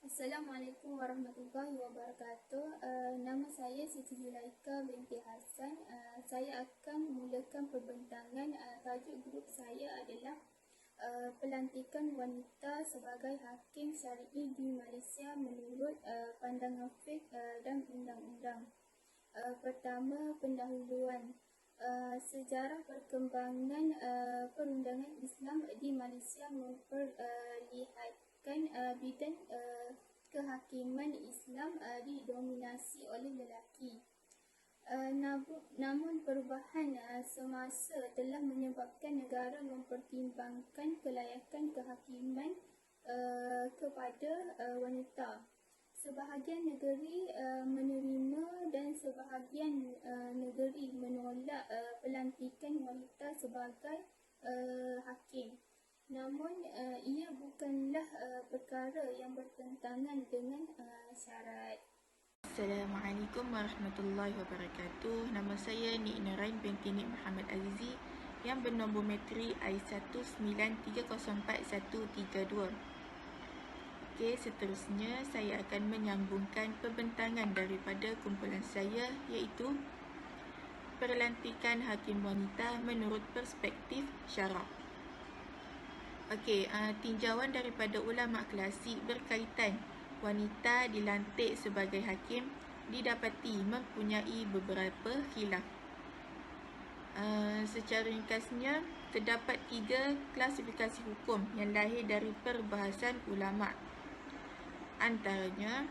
Assalamualaikum warahmatullahi wabarakatuh. Nama saya Siti Zulaika binti Hassan. Saya akan memulakan perbincangan. Tajuk grup saya adalah pelantikan wanita sebagai hakim syar'i di Malaysia menurut pandangan fiqh dan undang-undang. Pertama, pendahuluan. Sejarah perkembangan perundangan Islam di Malaysia memperlihatkan bidang kehakiman Islam didominasi oleh lelaki. Namun perubahan semasa telah menyebabkan negara mempertimbangkan kelayakan kehakiman kepada wanita. Sebahagian negeri menerima dan sebahagian negeri menolak pelantikan wanita sebagai hakim. Namun ia bukanlah perkara yang bertentangan dengan syarat. Assalamualaikum warahmatullahi wabarakatuh. Nama saya Nik Narain binti Nik Muhammad Azizi yang bernombor metrik I193041132. Okey, seterusnya saya akan menyambungkan pembentangan daripada kumpulan saya, iaitu perlantikan hakim wanita menurut perspektif syarak. Okey, tinjauan daripada ulama klasik berkaitan wanita dilantik sebagai hakim didapati mempunyai beberapa khilaf. Secara ringkasnya, terdapat 3 klasifikasi hukum yang lahir dari perbahasan ulama'. Antaranya,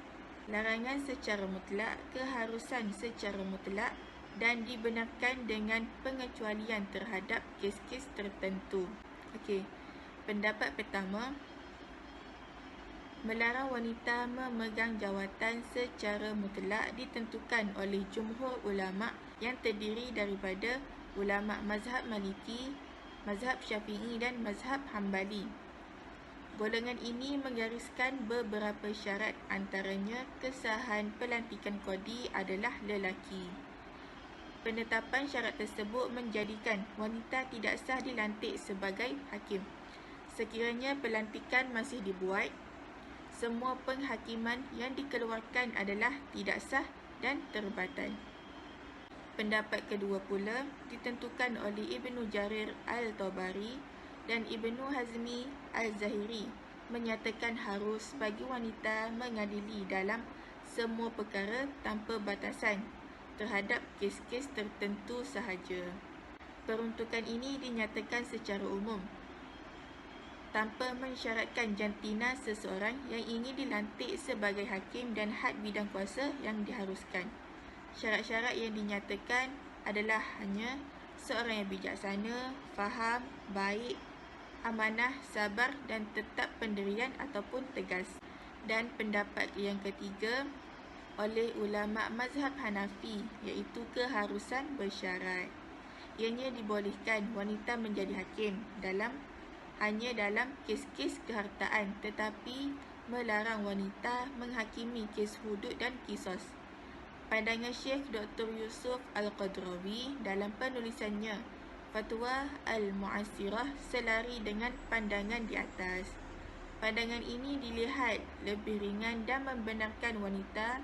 larangan secara mutlak, keharusan secara mutlak dan dibenarkan dengan pengecualian terhadap kes-kes tertentu. Okey, pendapat pertama, melarang wanita memegang jawatan secara mutlak ditentukan oleh jumhur ulama' yang terdiri daripada ulama' mazhab Maliki, mazhab Syafi'i dan mazhab Hambali. Golongan ini menggariskan beberapa syarat, antaranya kesahan pelantikan qadi adalah lelaki. Penetapan syarat tersebut menjadikan wanita tidak sah dilantik sebagai hakim. Sekiranya pelantikan masih dibuat, semua penghakiman yang dikeluarkan adalah tidak sah dan terbatal. Pendapat kedua pula ditentukan oleh Ibnu Jarir Al-Tabari dan Ibnu Hazmi Al-Zahiri, menyatakan harus bagi wanita mengadili dalam semua perkara tanpa batasan terhadap kes-kes tertentu sahaja. Peruntukan ini dinyatakan secara umum tanpa mensyaratkan jantina seseorang yang ingin dilantik sebagai hakim dan had bidang kuasa yang diharuskan. Syarat-syarat yang dinyatakan adalah hanya seorang yang bijaksana, faham, baik, amanah, sabar dan tetap pendirian ataupun tegas. Dan pendapat yang ketiga oleh ulama' mazhab Hanafi, iaitu keharusan bersyarat. Ianya dibolehkan wanita menjadi hakim hanya dalam kes-kes kehartaan, tetapi melarang wanita menghakimi kes hudud dan kisos. Pandangan Syekh Dr. Yusuf Al-Qadrawi dalam penulisannya Fatwa Al-Mu'asirah selari dengan pandangan di atas. Pandangan ini dilihat lebih ringan dan membenarkan wanita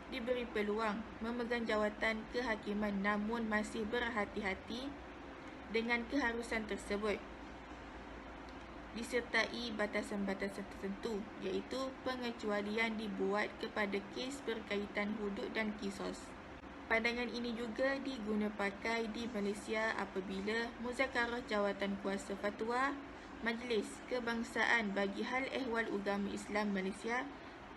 diberi peluang memegang jawatan kehakiman, namun masih berhati-hati dengan keharusan tersebut, disertai batasan-batasan tertentu, iaitu pengecualian dibuat kepada kes berkaitan hudud dan kisos. Pandangan ini juga diguna pakai di Malaysia apabila muzakarah jawatan kuasa fatwa Majlis Kebangsaan bagi Hal Ehwal Ugama Islam Malaysia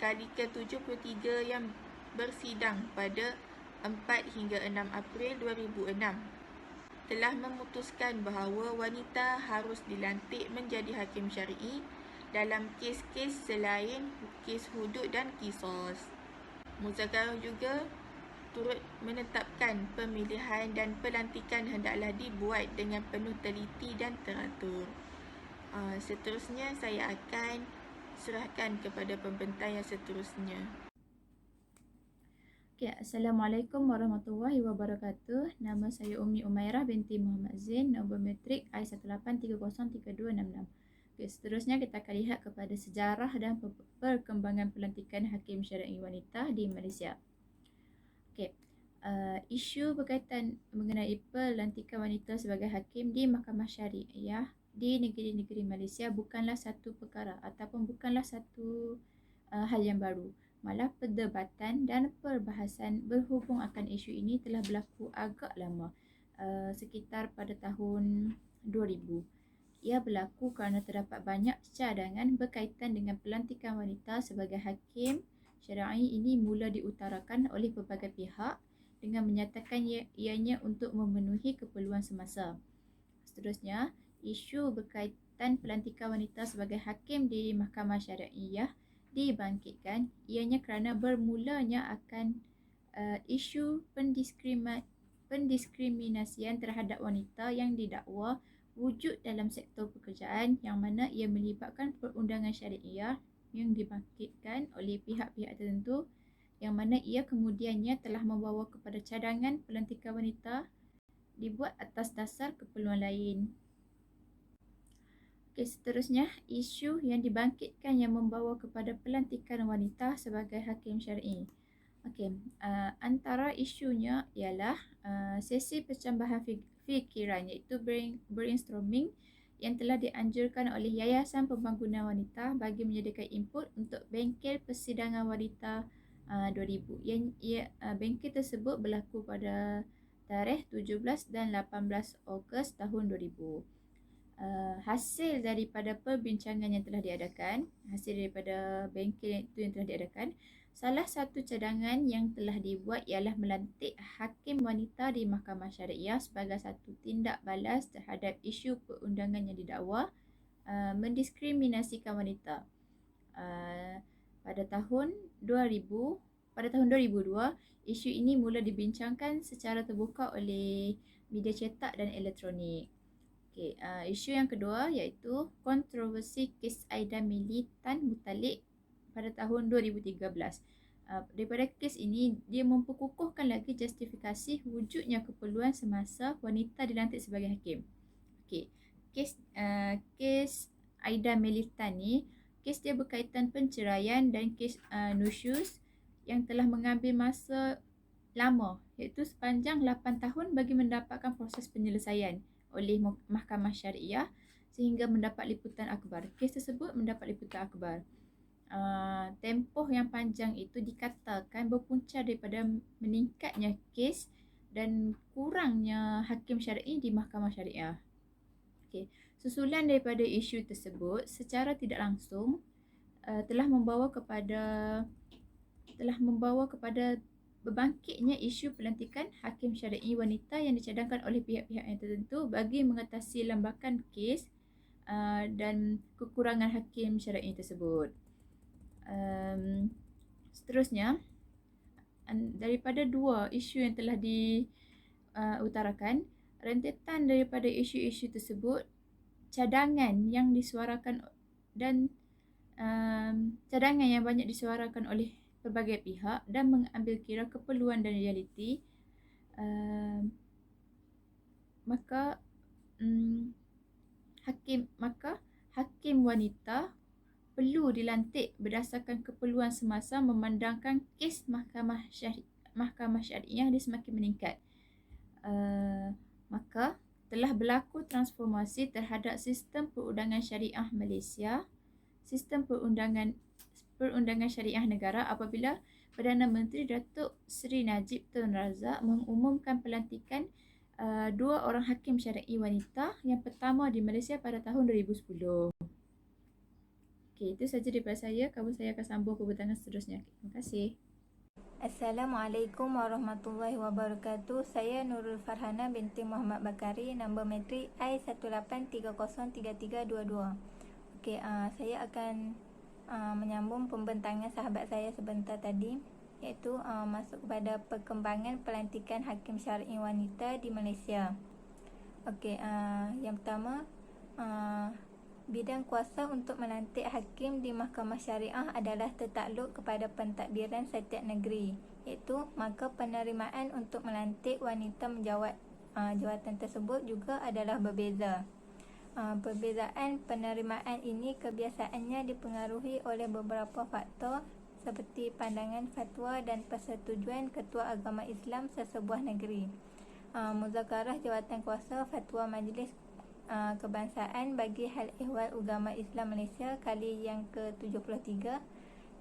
kali ke-73 yang bersidang pada 4 hingga 6 April 2006 telah memutuskan bahawa wanita harus dilantik menjadi hakim syar'i dalam kes-kes selain kes hudud dan kisos. Muzakarah juga turut menetapkan pemilihan dan pelantikan hendaklah dibuat dengan penuh teliti dan teratur. Seterusnya saya akan serahkan kepada pembentang yang seterusnya. Okay, Assalamualaikum warahmatullahi wabarakatuh. Nama saya Umi Umairah binti Muhammad Zain, nombor metrik I183032666. Okay, seterusnya kita akan lihat kepada sejarah dan perkembangan pelantikan hakim syar'i wanita di Malaysia. Okay. Isu berkaitan mengenai pelantikan wanita sebagai hakim di Mahkamah Syariah di negeri-negeri Malaysia bukanlah satu perkara ataupun bukanlah satu hal yang baru. Malah perdebatan dan perbahasan berhubung akan isu ini telah berlaku agak lama, sekitar pada tahun 2000. Ia berlaku kerana terdapat banyak cadangan berkaitan dengan pelantikan wanita sebagai hakim syar'i ini mula diutarakan oleh pelbagai pihak dengan menyatakan ianya untuk memenuhi keperluan semasa. Seterusnya, isu berkaitan pelantikan wanita sebagai hakim di Mahkamah Syariah dibangkitkan ianya kerana bermulanya akan isu pendiskriminasian terhadap wanita yang didakwa wujud dalam sektor pekerjaan yang mana ia melibatkan perundangan syariah yang dibangkitkan oleh pihak-pihak tertentu yang mana ia kemudiannya telah membawa kepada cadangan pelantikan wanita dibuat atas dasar keperluan lain. Okey, seterusnya isu yang dibangkitkan yang membawa kepada pelantikan wanita sebagai hakim syar'i. Okey, antara isunya ialah sesi percambahan fikiran iaitu brainstorming yang telah dianjurkan oleh Yayasan Pembangunan Wanita bagi menyediakan input untuk bengkel persidangan wanita 2000. Bengkel tersebut berlaku pada tarikh 17 dan 18 Ogos tahun 2000. Hasil daripada perbincangan yang telah diadakan, hasil daripada bengkel itu yang telah diadakan, salah satu cadangan yang telah dibuat ialah melantik hakim wanita di Mahkamah Syariah sebagai satu tindak balas terhadap isu perundangan yang didakwa mendiskriminasikan wanita. Pada tahun 2002, isu ini mula dibincangkan secara terbuka oleh media cetak dan elektronik. Okay, isu yang kedua iaitu kontroversi kes Aida Millie Tan Muttalib pada tahun 2013. Daripada kes ini, dia memperkukuhkan lagi justifikasi wujudnya keperluan semasa wanita dilantik sebagai hakim. Okay, kes Aida Millie Tan ni, kes dia berkaitan penceraian dan kes nusyuz yang telah mengambil masa lama iaitu sepanjang 8 tahun bagi mendapatkan proses penyelesaian oleh Mahkamah Syariah sehingga mendapat liputan akhbar. Kes tersebut mendapat liputan akhbar. Tempoh yang panjang itu dikatakan berpunca daripada meningkatnya kes dan kurangnya hakim syar'i di Mahkamah Syariah. Okay. Susulan daripada isu tersebut secara tidak langsung telah membawa kepada berbangkitnya isu pelantikan hakim syar'i wanita yang dicadangkan oleh pihak-pihak yang tertentu bagi mengatasi lambakan kes dan kekurangan hakim syar'i tersebut. Seterusnya, daripada dua isu yang telah diutarakan, rentetan daripada isu-isu tersebut, cadangan yang disuarakan dan cadangan yang banyak disuarakan oleh pelbagai pihak dan mengambil kira keperluan dan realiti, maka hakim wanita perlu dilantik berdasarkan keperluan semasa memandangkan kes Mahkamah Syariah dia semakin meningkat. Maka telah berlaku transformasi terhadap sistem perundangan syariah Malaysia, sistem perundangan syariah negara apabila Perdana Menteri Datuk Seri Najib Tun Razak mengumumkan pelantikan dua orang hakim syar'i wanita yang pertama di Malaysia pada tahun 2010. Okey, itu sahaja daripada saya. Kamu saya akan sambung pembentangan seterusnya. Terima kasih. Assalamualaikum warahmatullahi wabarakatuh. Saya Nurul Farhana binti Muhammad Bakari, nombor matrik I18303322. Okey, saya akan menyambung pembentangan sahabat saya sebentar tadi, iaitu masuk kepada perkembangan pelantikan hakim syar'i wanita di Malaysia. Okey, yang pertama, bidang kuasa untuk melantik hakim di Mahkamah Syariah adalah tertakluk kepada pentadbiran setiap negeri, iaitu maka penerimaan untuk melantik wanita menjawat jawatan tersebut juga adalah berbeza. Perbezaan penerimaan ini kebiasaannya dipengaruhi oleh beberapa faktor seperti pandangan fatwa dan persetujuan Ketua Agama Islam sesebuah negeri, muzakarah jawatan kuasa fatwa Majlis Kebangsaan bagi Hal Ehwal Ugama Islam Malaysia kali yang ke-73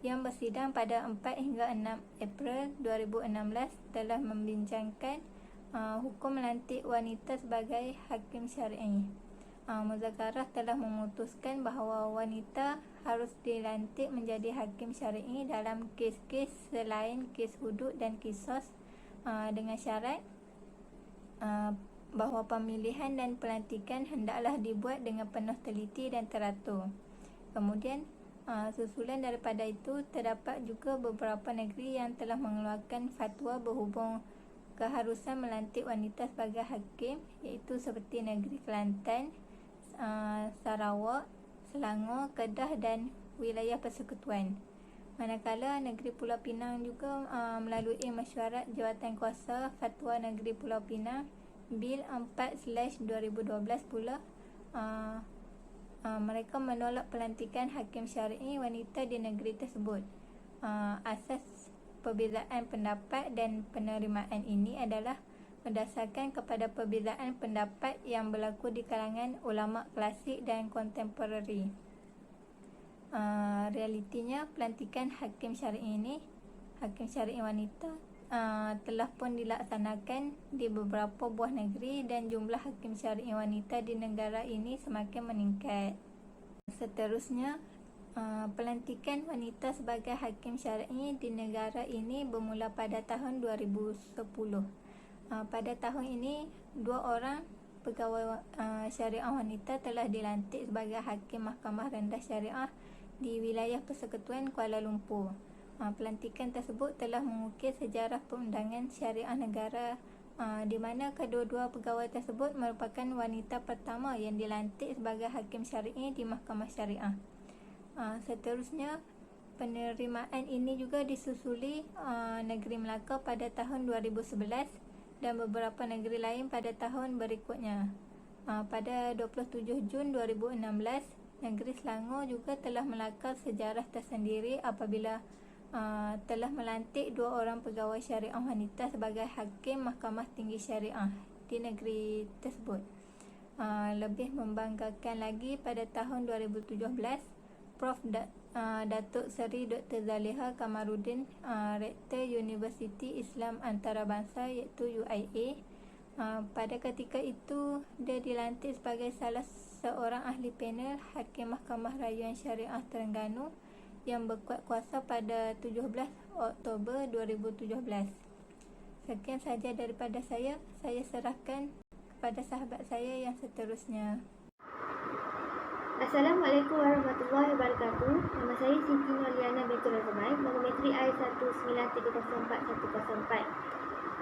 yang bersidang pada 4 hingga 6 April 2016 telah membincangkan hukum melantik wanita sebagai hakim syar'i. Muzakarah telah memutuskan bahawa wanita harus dilantik menjadi hakim syar'i dalam kes-kes selain kes hudud dan kisos, dengan syarat bahawa pemilihan dan pelantikan hendaklah dibuat dengan penuh teliti dan teratur. Kemudian susulan daripada itu, terdapat juga beberapa negeri yang telah mengeluarkan fatwa berhubung keharusan melantik wanita sebagai hakim, iaitu seperti negeri Kelantan, Sarawak, Selangor, Kedah dan wilayah Persekutuan. Manakala negeri Pulau Pinang juga melalui mesyuarat jawatan kuasa fatwa negeri Pulau Pinang Bil 4/2012 pula mereka menolak pelantikan hakim syar'i wanita di negeri tersebut. Asas perbezaan pendapat dan penerimaan ini adalah berdasarkan kepada perbezaan pendapat yang berlaku di kalangan ulama klasik dan kontemporari. Realitinya, pelantikan hakim syar'i ini, hakim syar'i wanita, telah pun dilaksanakan di beberapa buah negeri dan jumlah hakim syar'i wanita di negara ini semakin meningkat. Seterusnya, pelantikan wanita sebagai hakim syar'i di negara ini bermula pada tahun 2010. Pada tahun ini, 2 orang pegawai syariah wanita telah dilantik sebagai hakim Mahkamah Rendah Syariah di wilayah Persekutuan Kuala Lumpur. Pelantikan tersebut telah mengukir sejarah perundangan syariah negara, di mana kedua-dua pegawai tersebut merupakan wanita pertama yang dilantik sebagai hakim syar'i di Mahkamah Syariah. Seterusnya, penerimaan ini juga disusuli negeri Melaka pada tahun 2011 dan beberapa negeri lain pada tahun berikutnya. Pada 27 Jun 2016, negeri Selangor juga telah melakar sejarah tersendiri apabila telah melantik 2 orang pegawai syariah wanita sebagai hakim Mahkamah Tinggi Syariah di negeri tersebut. Lebih membanggakan lagi, pada tahun 2017, Prof. Datuk Seri Dr. Zaliha Kamaruddin, Rektor Universiti Islam Antarabangsa iaitu UIA, pada ketika itu dia dilantik sebagai salah seorang ahli panel Hakim Mahkamah Rayuan Syariah Terengganu yang berkuat kuasa pada 17 Oktober 2017. Sekian sahaja daripada saya serahkan kepada sahabat saya yang seterusnya. Assalamualaikum warahmatullahi wabarakatuh. Nama saya Siti Nurliana binti Razamai, Nomometri I19304-104.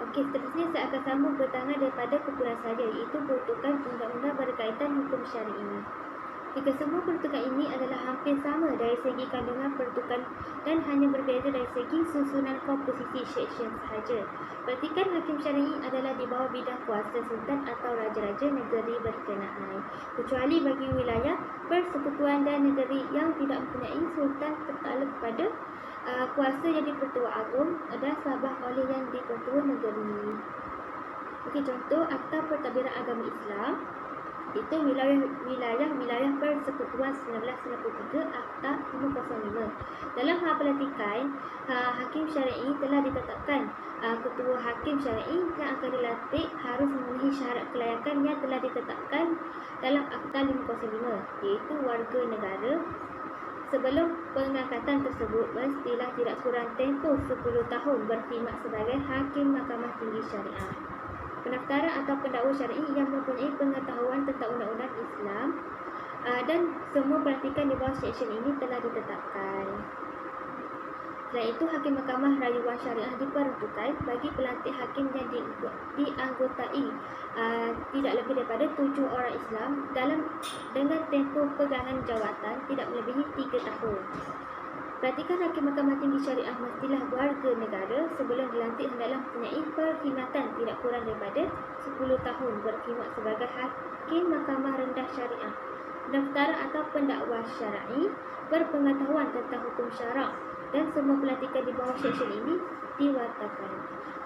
Okey, seterusnya saya akan sambung bertangan daripada kumpulan saya, iaitu peruntukan undang-undang berkaitan hukum syar'i. Jika semua peruntukan ini adalah hampir sama dari segi kandungan peruntukan dan hanya berbeza dari segi susunan komposisi section sahaja. Perhatikan hakim syar'i adalah di bawah bidang kuasa sultan atau raja-raja negeri berkenaan, kecuali bagi wilayah persekutuan dan negeri yang tidak mempunyai sultan tertakluk kepada kuasa yang di-Pertua Agong dan Sabah oleh yang di-Pertua negeri. Okey, contoh Akta Pentadbiran Agama Islam, itu wilayah persekutuan 1993, Akta 505. Dalam hal pelantikan hakim syar'i telah ditetapkan ketua hakim syar'i yang akan dilantik harus memenuhi syarat kelayakan yang telah ditetapkan dalam Akta 505, iaitu warga negara. Sebelum pengangkatan tersebut, mestilah tidak kurang tempoh 10 tahun berkhidmat sebagai hakim Mahkamah Tinggi Syariah. Pendaftaran atau pendakwa syar'i yang mempunyai pengetahuan tentang undang-undang Islam dan semua pelantikan di bawah seksyen ini telah ditetapkan. Selain itu, hakim Mahkamah Rayuan Syariah diperuntukkan bagi pelantik hakim yang dianggotai tidak lebih daripada 7 orang Islam dengan tempoh pegangan jawatan tidak melebihi 3 tahun. Pelantikan hakim Mahkamah Tinggi Syariah mestilah warga negara. Sebelum dilantik hendaklah mempunyai perkhidmatan tidak kurang daripada 10 tahun berkhidmat sebagai hakim Mahkamah Rendah Syariah. pendaftaran atau pendakwa syar'i, berpengetahuan tentang hukum syarak, dan semua pelantikan di bawah seksyen ini diwartakan.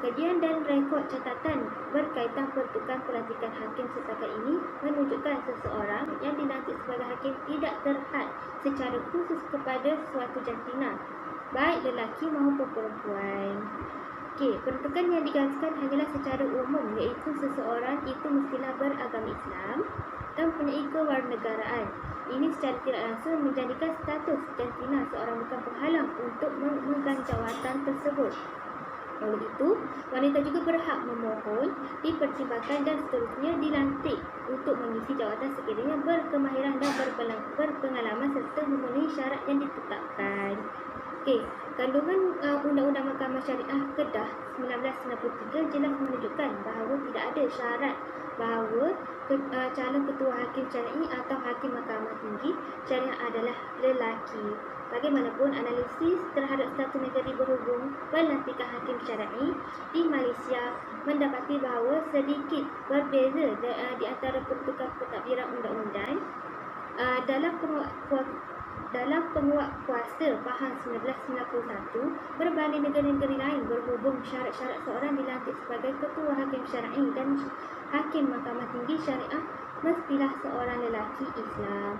Kajian dan rekod catatan berkaitan peruntukan pelantikan hakim setakat ini menunjukkan seseorang yang dilantik sebagai hakim tidak terhad secara khusus kepada suatu jantina, baik lelaki maupun perempuan. Peruntukan yang digariskan hanyalah secara umum, iaitu seseorang itu mestilah beragama Islam dan mempunyai kewarganegaraan. Ini secara tidak langsung menjadikan status jantina seorang bukan penghalang untuk memegang jawatan tersebut. Oleh itu, wanita juga berhak memohon, dipertimbangkan dan seterusnya dilantik untuk mengisi jawatan sekiranya berkemahiran dan berpengalaman serta memenuhi syarat yang ditetapkan. Kandungan Undang-Undang Mahkamah Syariah Kedah 1993 jelas menunjukkan bahawa tidak ada syarat bahawa calon ketua hakim syar'i atau hakim mahkamah tinggi syariah adalah lelaki. Bagaimanapun, analisis terhadap satu negeri berhubung pelantikan hakim syar'i di Malaysia mendapati bahawa sedikit berbeza di antara peruntukan pentadbiran undang-undang dalam penguat kuasa Faham 1991 berbanding negara-negara lain berhubung syarat-syarat seorang dilantik sebagai ketua hakim syar'i dan hakim mahkamah tinggi syariah mestilah seorang lelaki Islam.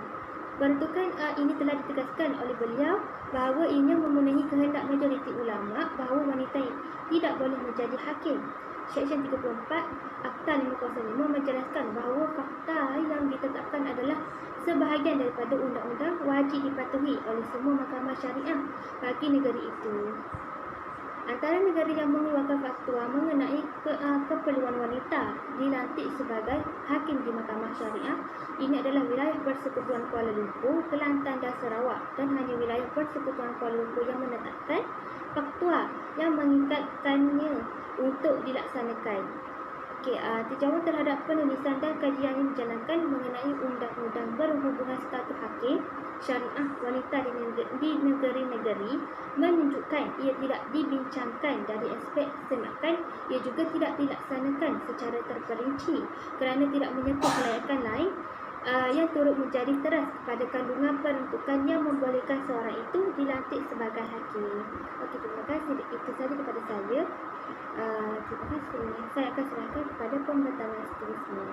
Peruntukan ini telah ditegaskan oleh beliau bahawa ianya memenuhi kehendak majoriti ulama bahawa wanita tidak boleh menjadi hakim. Seksyen 34 Akta 505 menjelaskan bahawa fakta yang ditetapkan adalah sebahagian daripada undang-undang wajib dipatuhi oleh semua mahkamah syariah bagi negara itu. Antara negara yang mengeluarkan fatwa mengenai keperluan wanita dilantik sebagai hakim di mahkamah syariah ini adalah wilayah Persekutuan Kuala Lumpur, Kelantan dan Sarawak, dan hanya wilayah Persekutuan Kuala Lumpur yang menetapkan fatwa yang mengikatkannya untuk dilaksanakan. Tinjauan terhadap penulisan dan kajian yang dijalankan mengenai undang-undang berhubungan status hakim syariah wanita di negeri-negeri menunjukkan ia tidak dibincangkan dari aspek kesenakan, ia juga tidak dilaksanakan secara terperinci kerana tidak menyentuh kelayakan lain yang turut menjadi teras kepada kandungan peruntukan yang membolehkan seorang itu dilantik sebagai hakim. Terima kasih. Itu sahaja daripada saya. Terima kasih. Saya akan serahkan kepada pembentang seterusnya.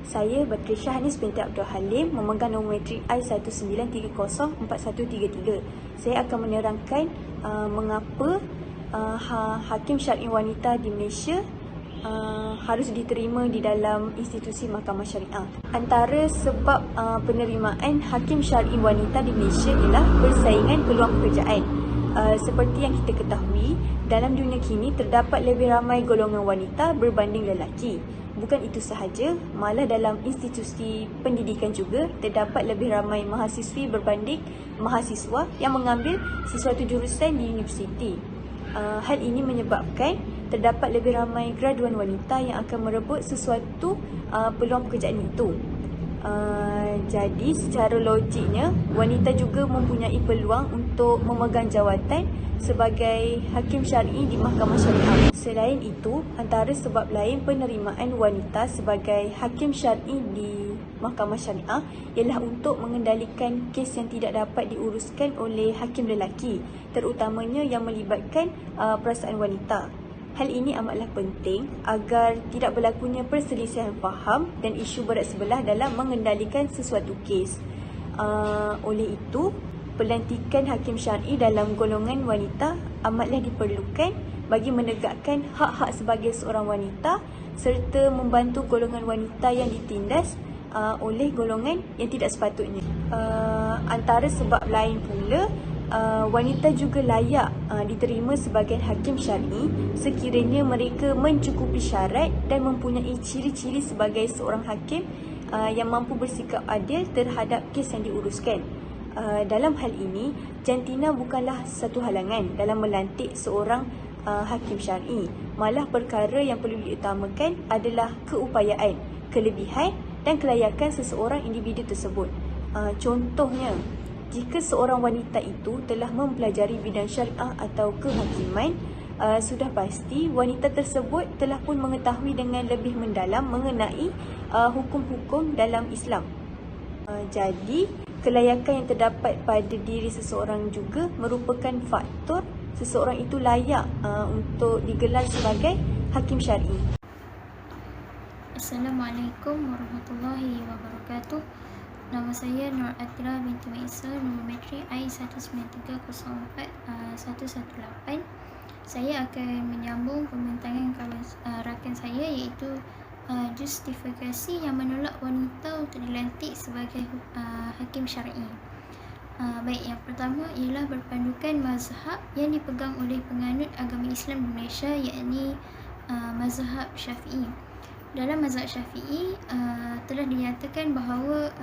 Saya Batrisya Hanis binti Abdul Halim memegang nombor matrik I1930413. Saya akan menerangkan mengapa hakim syar'i wanita di Malaysia harus diterima di dalam institusi mahkamah syariah. Antara sebab penerimaan hakim syar'i wanita di Malaysia ialah persaingan peluang pekerjaan. Seperti yang kita ketahui, dalam dunia kini terdapat lebih ramai golongan wanita berbanding lelaki. Bukan itu sahaja, malah dalam institusi pendidikan juga terdapat lebih ramai mahasiswi berbanding mahasiswa yang mengambil sesuatu jurusan di universiti. Hal ini menyebabkan terdapat lebih ramai graduan wanita yang akan merebut sesuatu peluang pekerjaan itu. Jadi secara logiknya, wanita juga mempunyai peluang untuk memegang jawatan sebagai hakim syar'i di mahkamah syariah. Selain itu, antara sebab lain penerimaan wanita sebagai hakim syar'i di mahkamah syariah ialah untuk mengendalikan kes yang tidak dapat diuruskan oleh hakim lelaki, terutamanya yang melibatkan perasaan wanita. Hal ini amatlah penting agar tidak berlakunya perselisihan faham dan isu berat sebelah dalam mengendalikan sesuatu kes. Oleh itu, pelantikan hakim syar'i dalam golongan wanita amatlah diperlukan bagi menegakkan hak-hak sebagai seorang wanita serta membantu golongan wanita yang ditindas oleh golongan yang tidak sepatutnya. Antara sebab lain pula, wanita juga layak diterima sebagai hakim syar'i sekiranya mereka mencukupi syarat dan mempunyai ciri-ciri sebagai seorang hakim yang mampu bersikap adil terhadap kes yang diuruskan. Dalam hal ini, jantina bukanlah satu halangan dalam melantik seorang hakim syar'i. Malah perkara yang perlu diutamakan adalah keupayaan, kelebihan dan kelayakan seseorang individu tersebut. Contohnya, jika seorang wanita itu telah mempelajari bidang syariah atau kehakiman, sudah pasti wanita tersebut telah pun mengetahui dengan lebih mendalam mengenai hukum-hukum dalam Islam. Jadi, kelayakan yang terdapat pada diri seseorang juga merupakan faktor seseorang itu layak untuk digelar sebagai hakim syar'i. Assalamualaikum warahmatullahi wabarakatuh. Nama saya Nur Atira binti Maisa, nombor metrik I19304-118. Saya akan menyambung pembentangan rakan saya, iaitu justifikasi yang menolak wanita untuk dilantik sebagai hakim syar'i. Baik, yang pertama ialah berpandukan mazhab yang dipegang oleh penganut agama Islam di Malaysia, iaitu mazhab Syafi'i. Dalam mazhab Syafi'i telah dinyatakan bahawa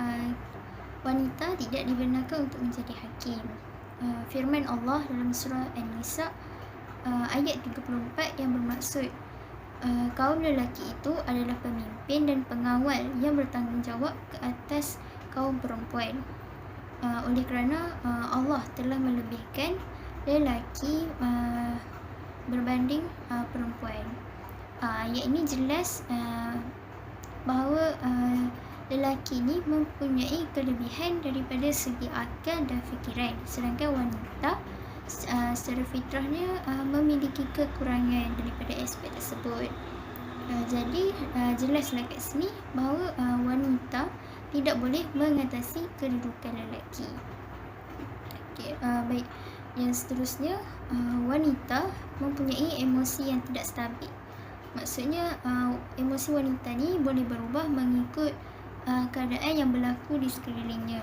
wanita tidak dibenarkan untuk menjadi hakim. Firman Allah dalam surah An-Nisa ayat 34 yang bermaksud kaum lelaki itu adalah pemimpin dan pengawal yang bertanggungjawab ke atas kaum perempuan. Oleh kerana Allah telah melebihkan lelaki berbanding perempuan. Ayat ini jelas bahawa lelaki ini mempunyai kelebihan daripada segi akal dan fikiran, sedangkan wanita secara fitrahnya memiliki kekurangan daripada aspek tersebut. Jadi jelaslah kat sini bahawa wanita tidak boleh mengatasi kedudukan lelaki. Baik, yang seterusnya, wanita mempunyai emosi yang tidak stabil. Maksudnya emosi wanita ni boleh berubah mengikut keadaan yang berlaku di sekelilingnya.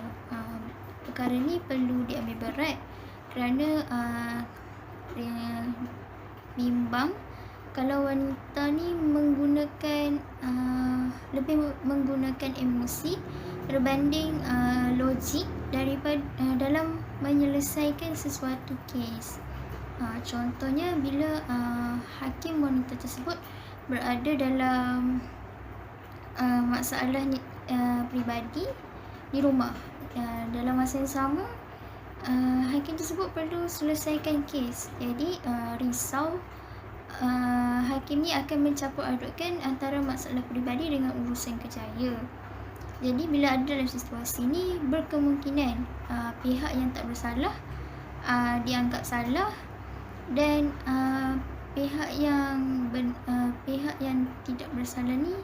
Perkara ni perlu diambil berat kerana bimbang kalau wanita ni lebih menggunakan emosi berbanding logik daripada dalam menyelesaikan sesuatu kes. Contohnya bila hakim wanita tersebut berada dalam masalah peribadi di rumah, dalam masa yang sama hakim tersebut perlu selesaikan kes. Jadi risau hakim ni akan mencampur adukkan antara masalah peribadi dengan urusan kerjaya. Jadi bila ada dalam situasi ni, berkemungkinan pihak yang tak bersalah dianggap salah, dan pihak yang tidak bersalah ni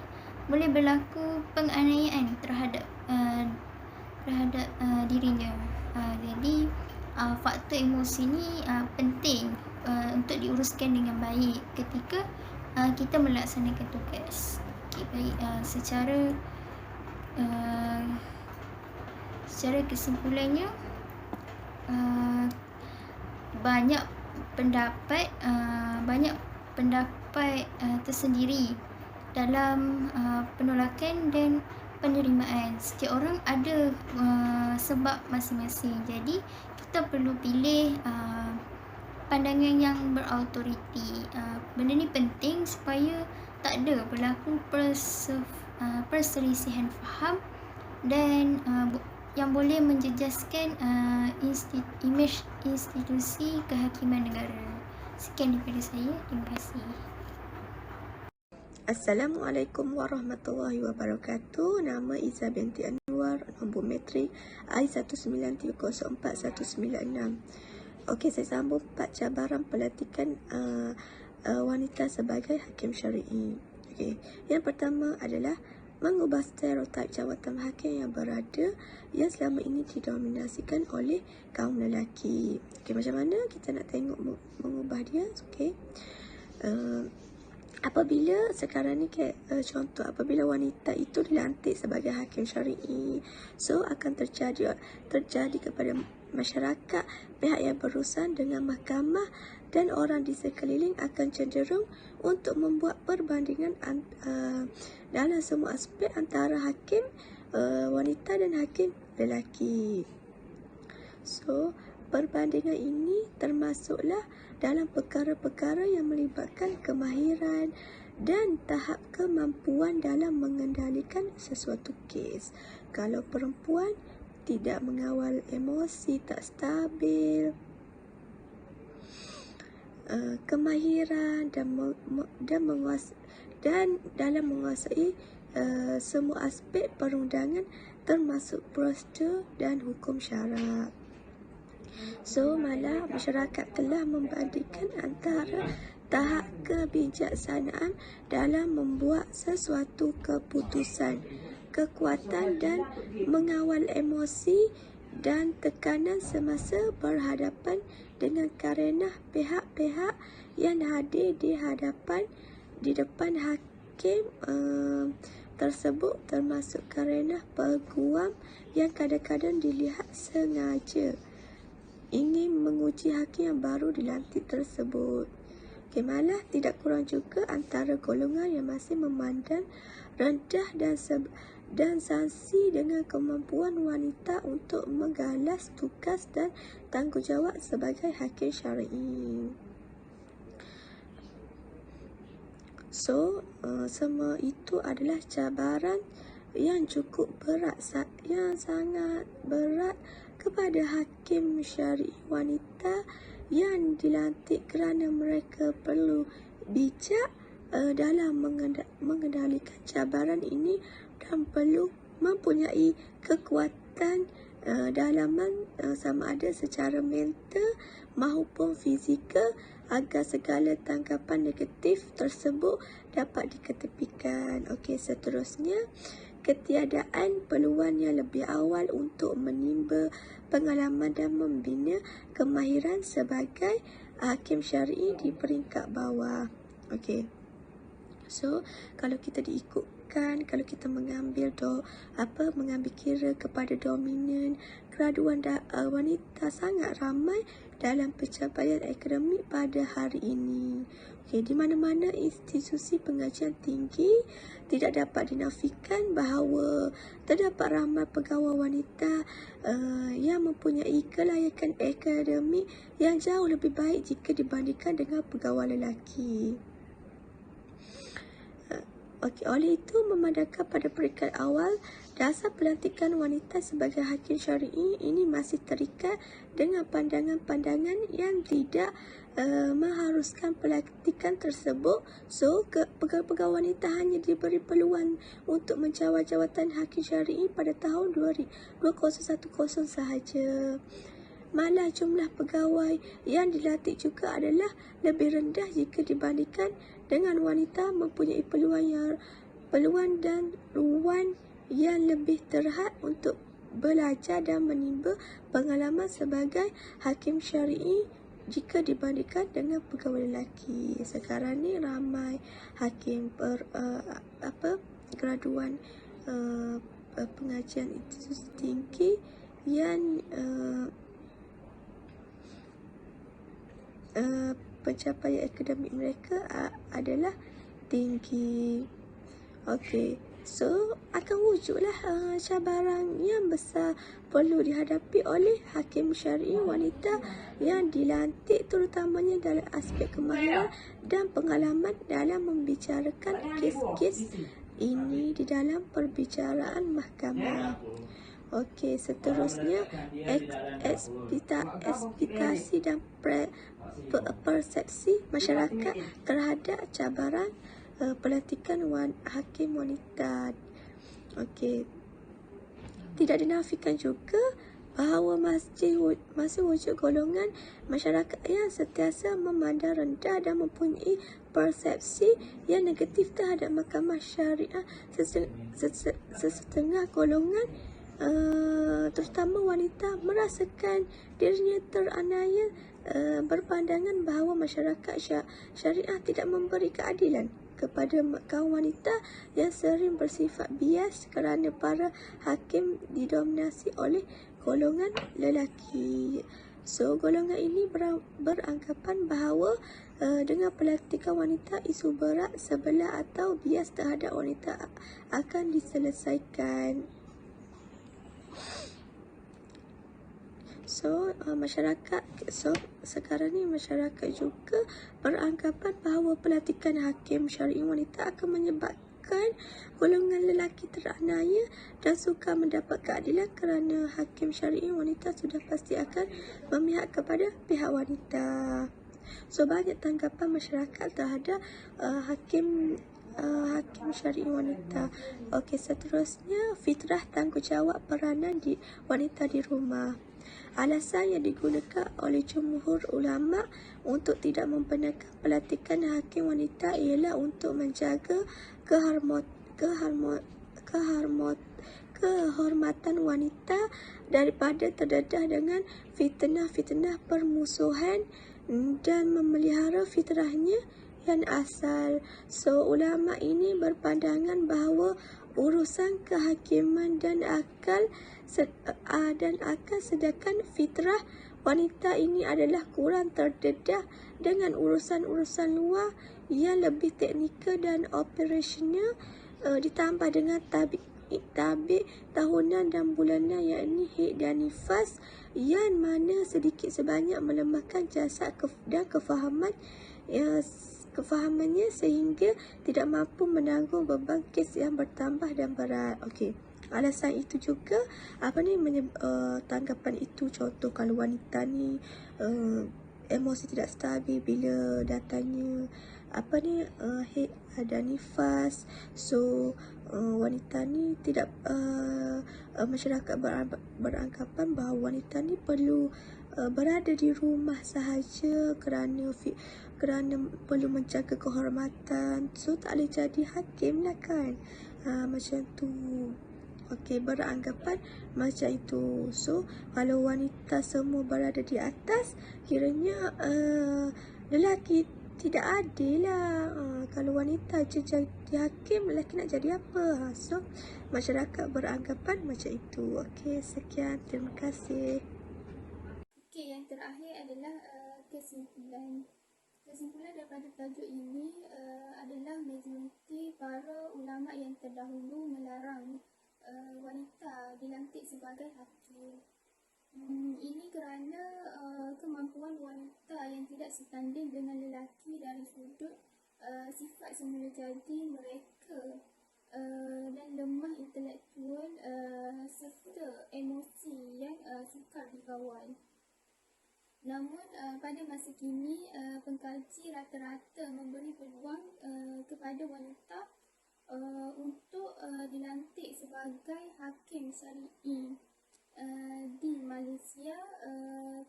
boleh berlaku penganiayaan terhadap dirinya. Jadi faktor emosi ni penting untuk diuruskan dengan baik ketika kita melaksanakan tugas. Baik, secara kesimpulannya, banyak pendapat tersendiri dalam penolakan dan penerimaan. Setiap orang ada sebab masing-masing. Jadi kita perlu pilih pandangan yang berautoriti. Benda ni penting supaya tak ada berlaku perselisihan faham dan yang boleh menjejaskan imej institusi kehakiman negara. Sekian daripada saya. Terima kasih. Assalamualaikum warahmatullahi wabarakatuh. Nama Iza binti Anwar, nombor metrik I19304-196. Okey, saya sambung 4 cabaran pelantikan wanita sebagai hakim syar'i. Okey, yang pertama adalah mengubah stereotip jawatan hakim yang berada yang selama ini didominasikan oleh kaum lelaki. Okey, macam mana kita nak tengok mengubah dia? Okey. Apabila sekarang ni contoh, apabila wanita itu dilantik sebagai hakim syar'i, so akan terjadi kepada masyarakat, pihak yang berurusan dengan mahkamah dan orang di sekeliling akan cenderung untuk membuat perbandingan dalam semua aspek antara hakim wanita dan hakim lelaki. So perbandingan ini termasuklah dalam perkara-perkara yang melibatkan kemahiran dan tahap kemampuan dalam mengendalikan sesuatu kes. Kalau perempuan tidak mengawal emosi, tak stabil, kemahiran dan dalam menguasai semua aspek perundangan termasuk prosedur dan hukum syarak. So, malah masyarakat telah membandingkan antara tahap kebijaksanaan dalam membuat sesuatu keputusan, kekuatan dan mengawal emosi dan tekanan semasa berhadapan dengan karenah pihak-pihak yang hadir di depan hakim tersebut, termasuk karenah peguam yang kadang-kadang dilihat sengaja ingin menguji hakim yang baru dilantik tersebut. Malah tidak kurang juga antara golongan yang masih memandang rendah dan sanksi dengan kemampuan wanita untuk menggalas tugas dan tanggungjawab sebagai hakim syar'i. So, semua itu adalah cabaran yang cukup berat, yang sangat berat kepada hakim syar'i wanita yang dilantik, kerana mereka perlu bijak dalam mengendalikan cabaran ini dan perlu mempunyai kekuatan dalaman sama ada secara mental maupun fizikal agar segala tanggapan negatif tersebut dapat diketepikan. Okey, seterusnya, ketiadaan peluang yang lebih awal untuk menimba pengalaman dan membina kemahiran sebagai hakim syar'i di peringkat bawah. Okey. So, kalau kita kalau kita mengambil kira kepada dominan, graduan wanita sangat ramai dalam pencapaian akademik pada hari ini. Di mana-mana institusi pengajian tinggi tidak dapat dinafikan bahawa terdapat ramai pegawai wanita yang mempunyai kelayakan akademik yang jauh lebih baik jika dibandingkan dengan pegawai lelaki. Oleh itu, memandangkan pada peringkat awal, dasar pelantikan wanita sebagai hakim syar'i ini masih terikat dengan pandangan-pandangan yang tidak mengharuskan pelantikan tersebut. So, pegawai wanita hanya diberi peluang untuk menjawat jawatan hakim syar'i pada tahun 2010 sahaja. Malah jumlah pegawai yang dilantik juga adalah lebih rendah jika dibandingkan dengan wanita mempunyai peluang dan ruang yang lebih terhad untuk belajar dan menimba pengalaman sebagai hakim syar'i jika dibandingkan dengan pegawai lelaki. Sekarang ni ramai hakim graduan pengajian institusi tinggi yang pencapaian akademik mereka adalah tinggi. Okey, so akan wujudlah cabaran yang besar perlu dihadapi oleh hakim syar'i wanita yang dilantik, terutamanya dalam aspek kemahiran dan pengalaman dalam membicarakan kes-kes ini di dalam perbicaraan mahkamah. Okey, seterusnya ekspektasi dan persepsi masyarakat terhadap cabaran pelantikan hakim wanita. Okey, tidak dinafikan juga bahawa masih wujud golongan masyarakat yang sentiasa memandang rendah dan mempunyai persepsi yang negatif terhadap mahkamah syariah. Sesetengah golongan terutama wanita merasakan dirinya teraniaya, berpandangan bahawa masyarakat syariah tidak memberi keadilan kepada kaum wanita yang sering bersifat bias kerana para hakim didominasi oleh golongan lelaki. So, golongan ini beranggapan bahawa dengan pelantikan wanita, isu berat sebelah atau bias terhadap wanita akan diselesaikan. So, sekarang ni masyarakat juga beranggapan bahawa pelantikan hakim syar'i wanita akan menyebabkan golongan lelaki teraniaya dan sukar mendapat keadilan kerana hakim syar'i wanita sudah pasti akan memihak kepada pihak wanita. So banyak tanggapan masyarakat terhadap hakim syar'i wanita. Okey, seterusnya fitrah tanggungjawab peranan wanita di rumah. Alasan yang digunakan oleh jumhur ulama untuk tidak membenarkan pelantikan hakim wanita ialah untuk menjaga kehormatan wanita daripada terdedah dengan fitnah-fitnah permusuhan dan memelihara fitrahnya yang asal. So ulama ini berpandangan bahawa urusan kehakiman dan akal sedangkan fitrah wanita ini adalah kurang terdedah dengan urusan-urusan luar yang lebih teknikal dan operasional, ditambah dengan tabik tahunan dan bulanan yakni haid dan nifas yang mana sedikit sebanyak melemahkan jasad dan kefahamannya sehingga tidak mampu menanggung beban kes yang bertambah dan berat. Okey. Alasan itu juga tanggapan itu, contoh kalau wanita ni emosi tidak stabil bila datanya haid ada nifas. So wanita ni tidak masyarakat beranggapan bahawa wanita ni perlu berada di rumah sahaja kerana perlu menjaga kehormatan. So tak boleh jadi hakim lah kan. Macam tu. Okey, beranggapan macam itu. So kalau wanita semua berada di atas, kiranya lelaki tidak adil lah. Kalau wanita je jadi hakim, lelaki nak jadi apa? So masyarakat beranggapan macam itu. Okey, sekian, terima kasih. Okey, yang terakhir adalah kesimpulan. Kesimpulan daripada tajuk ini adalah majoriti para ulama yang terdahulu melarang wanita dilantik sebagai hakim. Ini kerana kemampuan wanita yang tidak setanding dengan lelaki dari sudut sifat semula jadi mereka dan lemah intelektual serta emosi yang sukar dikawal. Namun pada masa kini pengkaji rata-rata memberi peluang kepada wanita untuk dilantik sebagai hakim syar'i di Malaysia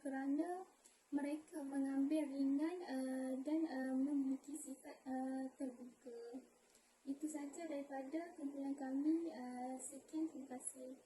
kerana mereka mengambil ringan dan memiliki sifat terbuka. Itu saja daripada kumpulan kami. Sekian, terima kasih.